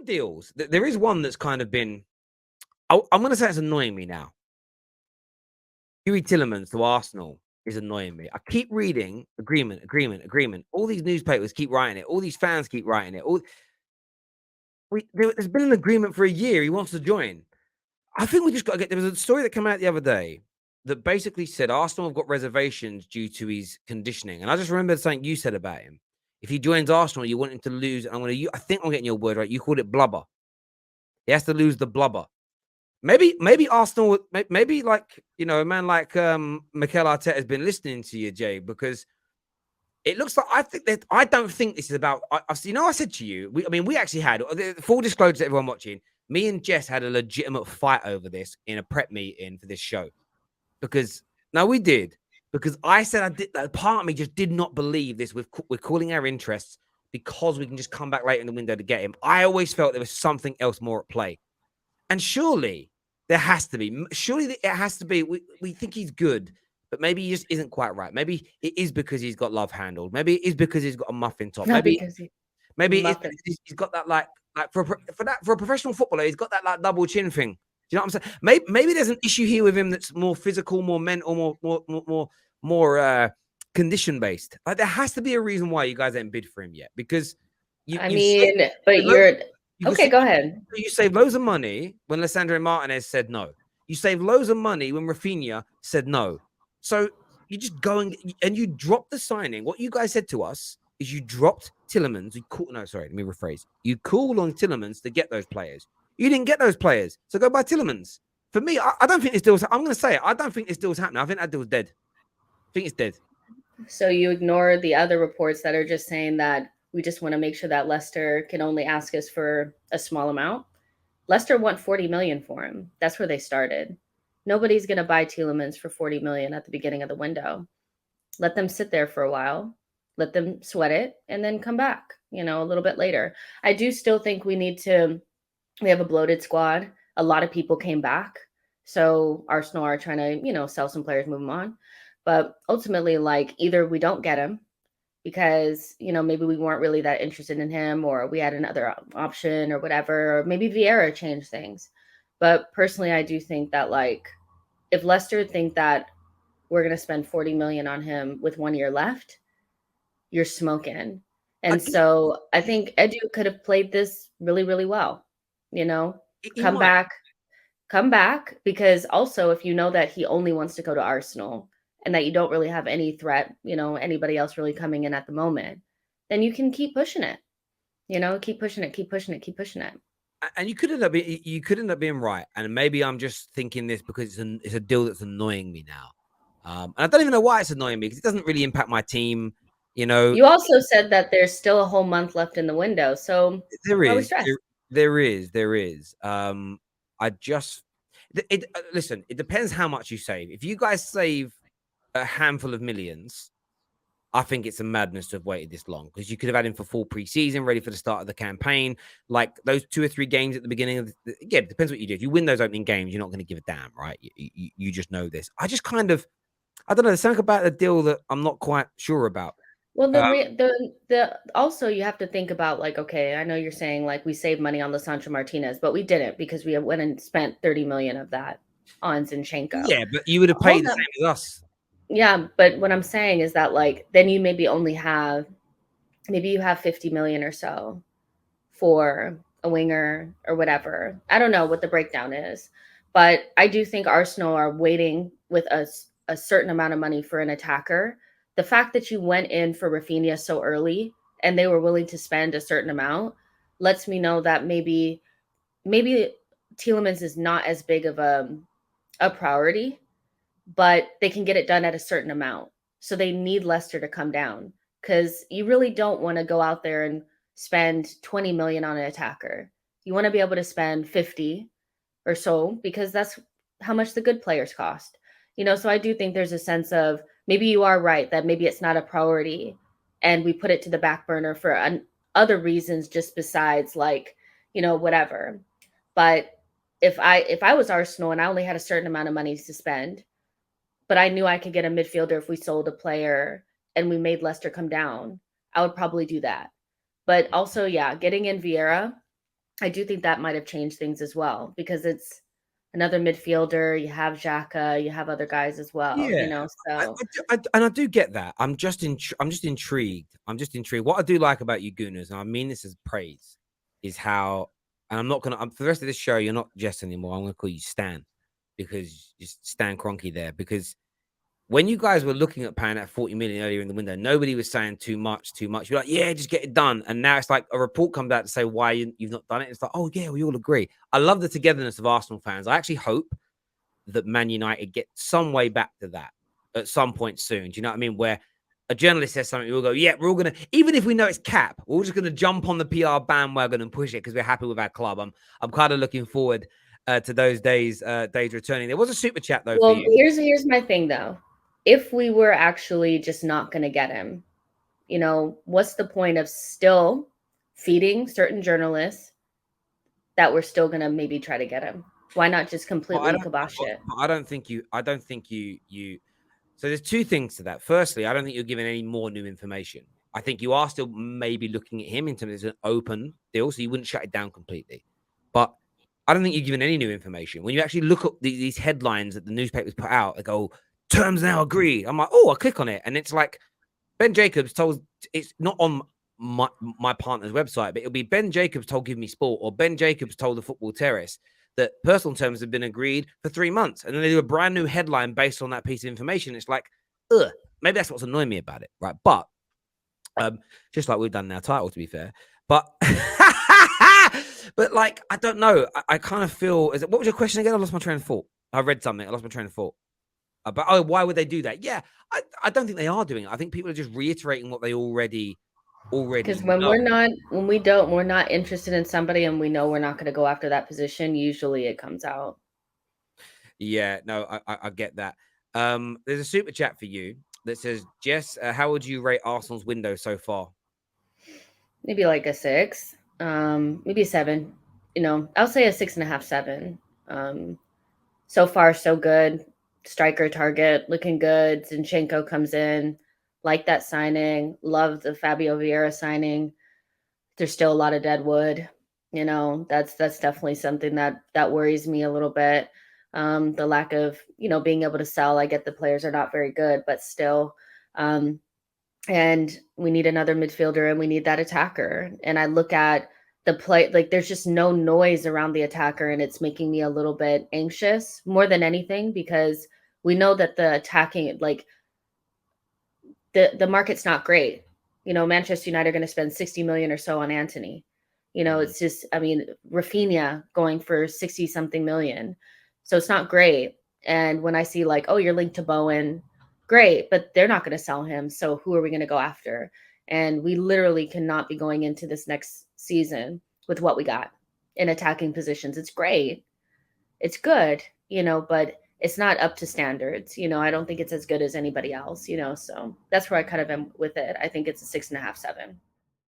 some deals. There is one that's kind of been. I'm going to say it's annoying me now. Tielemans to Arsenal is annoying me. I keep reading agreement. All these newspapers keep writing it. All these fans keep writing it. There's been an agreement for a year. He wants to join. I think we just got to get. There was a story that came out the other day that basically said Arsenal have got reservations due to his conditioning. And I just remembered something you said about him. If he joins Arsenal, you want him to lose. I think I'm getting your word right. You called it blubber. He has to lose the blubber. Maybe Arsenal, maybe like, a man like Mikel Arteta has been listening to you, Jay, because it looks like I don't think this is about. I said to you, we actually had full disclosure to everyone watching. Me and Jess had a legitimate fight over this in a prep meeting for this show because we did because I said I did. Part of me just did not believe this. We're calling our interests because we can just come back later in the window to get him. I always felt there was something else more at play, and surely there has to be. Surely it has to be. We think he's good. But maybe he just isn't quite right. Maybe it is because he's got love handled. Maybe it is because he's got a muffin top. Maybe he's got that like for a professional footballer, he's got that like double chin thing. Do you know what I'm saying? Maybe there's an issue here with him that's more physical, more mental, more condition based. Like there has to be a reason why you guys ain't bid for him yet because Go ahead. You saved loads of money when Lisandro Martinez said no. You saved loads of money when Rafinha said no. So you just going and you dropped the signing. What you guys said to us is you dropped Tielemans. Let me rephrase. You called on Tielemans to get those players. You didn't get those players. So go buy Tielemans. For me, I don't think this deal's. I'm going to say it. I don't think this deal's happening. I think that deal's dead. I think it's dead. So you ignore the other reports that are just saying that we just want to make sure that Leicester can only ask us for a small amount. Leicester want 40 million for him. That's where they started. Nobody's going to buy Tielemans for 40 million at the beginning of the window. Let them sit there for a while, let them sweat it, and then come back, a little bit later. I do still think we have a bloated squad. A lot of people came back. So Arsenal are trying to, sell some players, move them on. But ultimately, like either we don't get him because, maybe we weren't really that interested in him or we had another option or whatever, or maybe Vieira changed things. But personally, I do think that like if Leicester think that we're going to spend 40 million on him with 1 year left, you're smoking. And so I think Edu could have played this really, really well. Come back, because also if you know that he only wants to go to Arsenal and that you don't really have any threat, anybody else really coming in at the moment, then you can keep pushing it. Keep pushing it. And you could end up being right. And maybe I'm just thinking this because it's a deal that's annoying me now. And I don't even know why it's annoying me because it doesn't really impact my team. You also said that there's still a whole month left in the window. So there is. Listen, it depends how much you save. If you guys save a handful of millions, I think it's a madness to have waited this long because you could have had him for full preseason, ready for the start of the campaign. Like those 2 or 3 games at the beginning of it depends what you do. If you win those opening games, you're not going to give a damn, right? You just know this. I just kind of, I don't know. There's something about the deal that I'm not quite sure about. Well, also you have to think about like, okay, I know you're saying like we saved money on Lisandro Martinez, but we didn't because we went and spent 30 million of that on Zinchenko. Yeah, but you would have paid the same as us. Yeah, but what I'm saying is that like then you maybe have 50 million or so for a winger or whatever. I don't know what the breakdown is, but I do think Arsenal are waiting with a certain amount of money for an attacker. The fact that you went in for Rafinha so early and they were willing to spend a certain amount lets me know that maybe Tielemans is not as big of a priority, but they can get it done at a certain amount. So they need Leicester to come down because you really don't want to go out there and spend 20 million on an attacker. You want to be able to spend 50 or so because that's how much the good players cost. So I do think there's a sense of maybe you are right that maybe it's not a priority and we put it to the back burner for other reasons just besides like, whatever. But if I was Arsenal and I only had a certain amount of money to spend, but I knew I could get a midfielder if we sold a player and we made Leicester come down, I would probably do that. But also, yeah, getting in Vieira, I do think that might have changed things as well because it's another midfielder. You have Xhaka, you have other guys as well, Yeah, so and I do get that. I'm just intrigued. I'm just intrigued. What I do like about you Gooners, and I mean this as praise, is how. And I'm not gonna. For the rest of this show, you're not Jess anymore. I'm gonna call you Stan, because just Stan Kroenke there. Because when you guys were looking at paying that 40 million earlier in the window, nobody was saying too much, too much. You're like, yeah, just get it done. And now it's like a report comes out to say why you've not done it. It's like, oh yeah, we all agree. I love the togetherness of Arsenal fans. I actually hope that Man United get some way back to that at some point soon. Do you know what I mean? Where a journalist says something, we'll go, yeah, we're all gonna, even if we know it's cap, we're just gonna jump on the PR bandwagon and push it because we're happy with our club. I'm kind of looking forward to those days returning. There was a super chat though for well, you. here's my thing though. If we were actually just not going to get him, what's the point of still feeding certain journalists that we're still going to maybe try to get him? Why not just But I completely don't. kibosh it? But I don't think you. I don't think you. So there's two things to that. Firstly, I don't think you're giving any more new information. I think you are still maybe looking at him in terms of an open deal, so you wouldn't shut it down completely. But I don't think you're giving any new information. When you actually look at these headlines that the newspapers put out, they go, terms now agreed. I'm like, oh, I click on it. And it's like, Ben Jacobs told, it's not on my partner's website, but it'll be Ben Jacobs told Give Me Sport, or Ben Jacobs told the Football Terrace that personal terms have been agreed for 3 months. And then they do a brand new headline based on that piece of information. It's like, ugh, maybe that's what's annoying me about it. Right. But just like we've done in our title, to be fair. But but like, I don't know. I kind of feel, what was your question again? I lost my train of thought. I read something. I lost my train of thought. But oh, why would they do that? Yeah, I don't think they are doing it. I think people are just reiterating what they already Because when know. we're not interested in somebody and we know we're not going to go after that position, usually it comes out. Yeah, no, I get that. There's a super chat for you that says, Jess, how would you rate Arsenal's window so far? Maybe like a 6, maybe a 7. I'll say a 6.5, 7. So far, so good. Striker target looking good. Zinchenko comes in. Like that signing. Love the Fabio Vieira signing. There's still a lot of dead wood. That's definitely something that worries me a little bit. The lack of being able to sell. I get the players are not very good, but still. And we need another midfielder and we need that attacker. And I look at the play, like there's just no noise around the attacker, and it's making me a little bit anxious more than anything because we know that the attacking, like the market's not great. Manchester United are going to spend 60 million or so on Anthony. Mm. It's just, I mean, Rafinha going for 60 something million. So it's not great. And when I see like, oh, you're linked to Bowen, great, but they're not going to sell him. So who are we going to go after? And we literally cannot be going into this next season with what we got in attacking positions. It's great. It's good, but it's not up to standards. I don't think it's as good as anybody else, so that's where I kind of am with it. I think it's a 6.5, 7.